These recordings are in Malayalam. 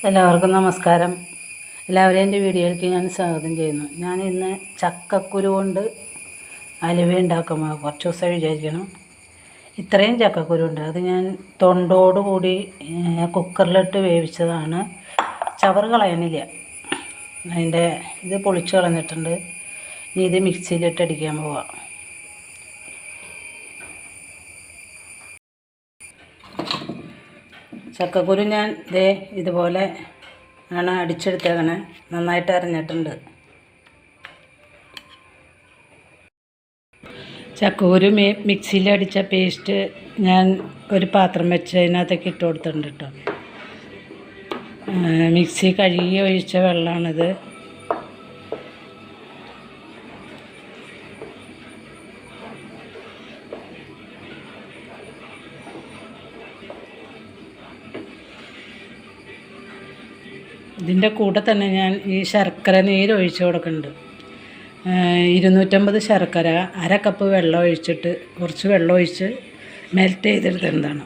എല്ലാവർക്കും നമസ്കാരം. എല്ലാവരെയും എൻ്റെ വീഡിയോയിലേക്ക് ഞാൻ സ്വാഗതം ചെയ്യുന്നു. ഞാൻ ഇന്ന് ചക്കക്കുരു കൊണ്ട് അലുവ ഉണ്ടാക്കുമ്പോൾ കുറച്ച് ദിവസം വിചാരിക്കണം. ഇത്രയും ചക്കക്കുരു ഉണ്ട്. അത് ഞാൻ തൊണ്ടോടുകൂടി കുക്കറിലിട്ട് വേവിച്ചതാണ്. ചവറ് കളയാനില്ല. അതിൻ്റെ ഇത് പൊളിച്ച് കളഞ്ഞിട്ടുണ്ട്. ഇനി ഇത് മിക്സിയിലിട്ട് അടിക്കാൻ പോവാം. ചക്കക്കുരു ഞാൻ ഇതുപോലെ ആണ് അടിച്ചെടുത്തേക്കണേ. നന്നായിട്ട് അരഞ്ഞിട്ടുണ്ട്. ചക്കക്കുരു മിക്സിയിൽ അടിച്ച പേസ്റ്റ് ഞാൻ ഒരു പാത്രം വെച്ച് അതിനകത്തേക്ക് ഇട്ട് കൊടുത്തിട്ടുണ്ട് കേട്ടോ. മിക്സി കഴുകി ഒഴിച്ച വെള്ളമാണിത്. ഇതിൻ്റെ കൂടെ തന്നെ ഞാൻ ഈ ശർക്കര നീര് ഒഴിച്ച് കൊടുക്കുന്നുണ്ട്. 250 ശർക്കര, 1/2 കപ്പ് വെള്ളം ഒഴിച്ചിട്ട് കുറച്ച് വെള്ളം ഒഴിച്ച് മെൽറ്റ് ചെയ്തെടുത്തതാണ്.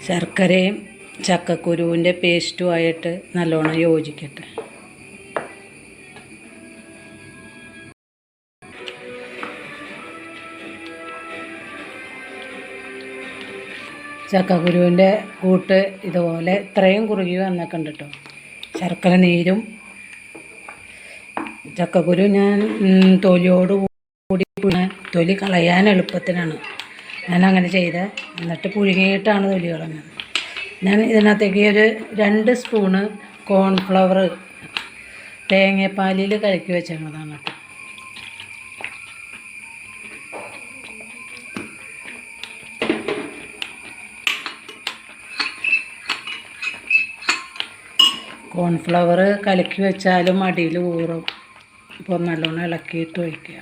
ശർക്കരയും ചക്കക്കുരുവിൻ്റെ പേസ്റ്റുമായിട്ട് നല്ലോണം യോജിക്കട്ടെ. ചക്കക്കുരുവിൻ്റെ കൂട്ട് ഇതുപോലെ ഇത്രയും കുറുകി വന്നൊക്കെ കേട്ടോ. ശർക്കര നീരും ചക്കക്കുരു ഞാൻ തൊലിയോടുകൂടി തൊലി കളയാൻ എളുപ്പത്തിനാണ് ഞാൻ അങ്ങനെ ചെയ്തത്. എന്നിട്ട് പുഴുങ്ങിയിട്ടാണ് തൊലി കളഞ്ഞത്. ഞാൻ ഇതിനകത്തേക്ക് ഒരു 2 സ്പൂണ് കോൺഫ്ലവർ തേങ്ങാപ്പാലിൽ കലക്കി വെച്ചതാണ് കേട്ടോ. കോൺഫ്ലവർ കലക്കി വെച്ചാലും അടിയിൽ ഊറും. ഇപ്പോൾ നല്ലോണം ഇളക്കിയിട്ട് ഒഴിക്കുക.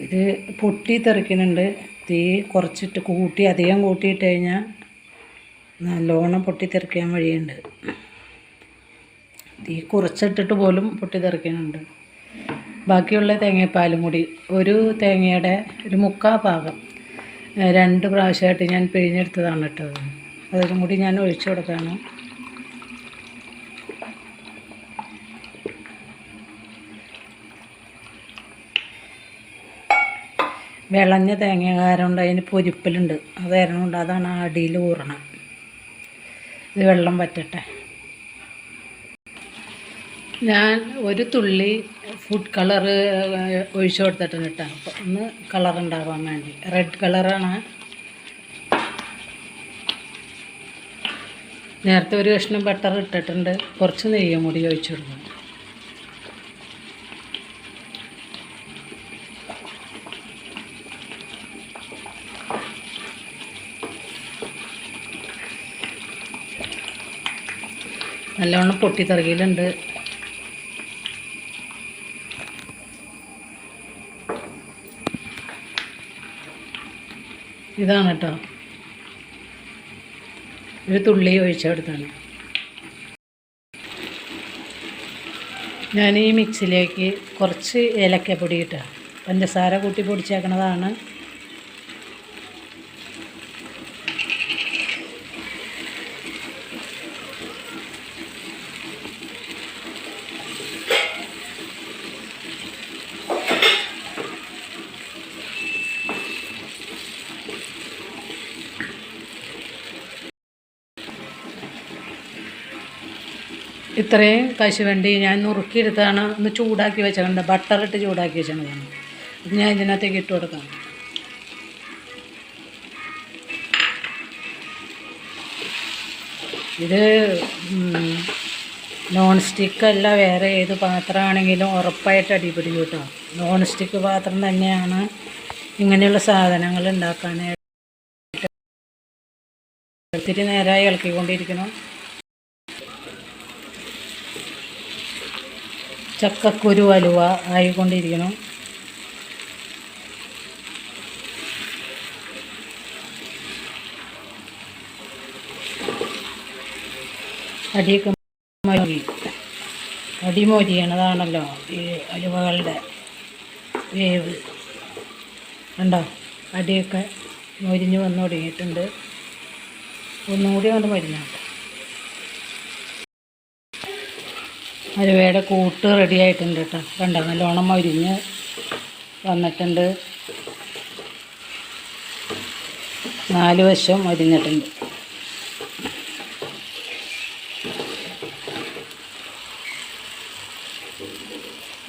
ഇത് പൊട്ടി തെറിക്കുന്നുണ്ട്. തീ കുറച്ചിട്ട് അധികം കൂട്ടിയിട്ട് കഴിഞ്ഞാൽ നല്ലോണം പൊട്ടിത്തെറിക്കാൻ വഴിയുണ്ട്. തീ കുറച്ചിട്ടിട്ട് പോലും പൊട്ടിത്തെറിക്കുന്നുണ്ട്. ബാക്കിയുള്ള തേങ്ങാപ്പാലും കൂടി ഒരു തേങ്ങയുടെ ഒരു 3/4 ഭാഗം 2 പ്രാവശ്യമായിട്ട് ഞാൻ പിഴിഞ്ഞെടുത്തതാണ് ഇട്ടത്. അതും കൂടി ഞാൻ ഒഴിച്ചു കൊടുക്കുകയാണ്. വിളഞ്ഞ തേങ്ങ കാരണം അതിന് പൊരിപ്പലുണ്ട്. അത് കാരണം അതാണ് അടിയിൽ ഊറണം. ഇത് വെള്ളം വറ്റട്ടെ. ഞാൻ ഒരു തുള്ളി ഫുഡ് കളർ ഒഴിച്ചു കൊടുത്തിട്ടുണ്ട് കേട്ടോ. അപ്പോൾ ഒന്ന് കളർ ഉണ്ടാകാൻ വേണ്ടി. റെഡ് കളറാണ്. നേരത്തെ ഒരു കഷ്ണം ബട്ടർ ഇട്ടിട്ടുണ്ട്. കുറച്ച് നെയ്യും കൂടി ഒഴിച്ചു കൊടുക്കണം. നല്ലവണ്ണം പൊട്ടിത്തെറിക്കലുണ്ട്. ഇതാണ് കേട്ടോ. ഒരു തുള്ളി ഒഴിച്ചെടുത്താണ്. ഞാൻ ഈ മിക്സിയിലേക്ക് കുറച്ച് ഏലക്കപ്പൊടി ഇട്ട പഞ്ചസാര കൂട്ടി പൊടിച്ചേക്കണതാണ്. ഇത്രയും കശുവണ്ടി ഞാൻ നുറുക്കിയെടുത്താണ്. ഒന്ന് ചൂടാക്കി വെച്ചത്, ബട്ടറിട്ട് ചൂടാക്കി വെച്ചതാണ്. ഇത് ഞാൻ ഇതിനകത്തേക്ക് ഇട്ട് കൊടുക്കാം. ഇത് നോൺ സ്റ്റിക്കല്ല, വേറെ ഏത് പാത്രമാണെങ്കിലും ഉറപ്പായിട്ട് അടിപിടിക്കും കേട്ടോ. നോൺ സ്റ്റിക്ക് പാത്രം തന്നെയാണ് ഇങ്ങനെയുള്ള സാധനങ്ങൾ ഉണ്ടാക്കാനായിട്ട്. ഒത്തിരി നേരമായി ഇളക്കിക്കൊണ്ടിരിക്കണം. ചക്കക്കുരു അലുവ ആയിക്കൊണ്ടിരിക്കണം. അടിയൊക്കെ മൊരി അടിമൊരിയണതാണല്ലോ ഈ അലുവകളുടെ വേവ്. കണ്ടോ, അടിയൊക്കെ മൊരിഞ്ഞ് വന്നു തുടങ്ങിയിട്ടുണ്ട്. ഒന്നുകൂടി കൊണ്ട് മരുന്നുണ്ട്. അലുവയുടെ കൂട്ട് റെഡി ആയിട്ടുണ്ട് കേട്ടോ. കണ്ടോ, നല്ലോണം മൊരിഞ്ഞ് വന്നിട്ടുണ്ട്. 4 വശം മൊരിഞ്ഞിട്ടുണ്ട്.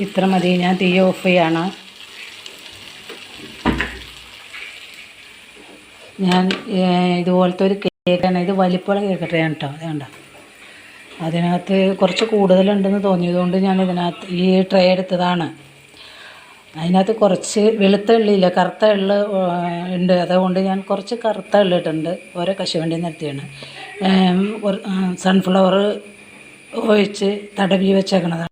ഇത്ര മതി. ഞാൻ തീ ഓഫ് ചെയ്യാണ്. ഞാൻ ഇതുപോലത്തെ ഒരു കേക്കാണ്. ഇത് വലിപ്പമുള്ള കേക്കട്ടെയാണ് കേട്ടോ. അത് കണ്ടോ, അതിനകത്ത് കുറച്ച് കൂടുതലുണ്ടെന്ന് തോന്നിയതുകൊണ്ട് ഞാൻ ഇതിനകത്ത് ഈ ട്രേ എടുത്തതാണ്. അതിനകത്ത് കുറച്ച് വെളുത്ത എള്ളില്ല, കറുത്ത എള്ള് ഉണ്ട്. അതുകൊണ്ട് ഞാൻ കുറച്ച് കറുത്ത എള്ള് ഇട്ടിട്ടുണ്ട്. ഓരോ കശുവണ്ടി നിർത്തിയാണ്. സൺഫ്ലവർ ഒഴിച്ച് തടവി വെച്ചേക്കണതാണ്.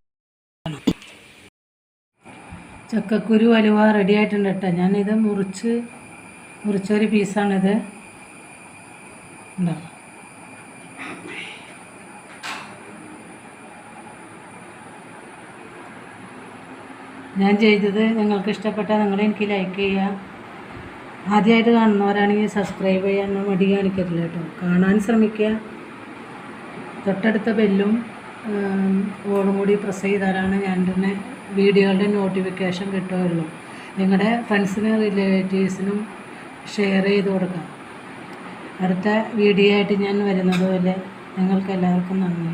ചക്കക്കുരു അലുവ റെഡി ആയിട്ടുണ്ട് കേട്ടോ. ഞാനിത് മുറിച്ചൊരു പീസാണിത്. ഉണ്ടാവും. ഞാൻ ചെയ്തത് നിങ്ങൾക്ക് ഇഷ്ടപ്പെട്ടാൽ നിങ്ങൾ എനിക്ക് ലൈക്ക് ചെയ്യുക. ആദ്യമായിട്ട് കാണുന്നവരാണെങ്കിൽ സബ്സ്ക്രൈബ് ചെയ്യാൻ മടി കാണിക്കരുത് കേട്ടോ. കാണാൻ ശ്രമിക്കുക. തൊട്ടടുത്ത ബെല്ലും ഓളും കൂടി പ്രസ് ചെയ്താലാണ് ഞാൻ തന്നെ വീഡിയോകളുടെ നോട്ടിഫിക്കേഷൻ കിട്ടുകയുള്ളൂ. നിങ്ങളുടെ ഫ്രണ്ട്സിനും റിലേറ്റീവ്സിനും ഷെയർ ചെയ്ത് കൊടുക്കാം. അടുത്ത വീഡിയോ ആയിട്ട് ഞാൻ വരുന്നത് പോലെ നിങ്ങൾക്ക് എല്ലാവർക്കും നന്ദി.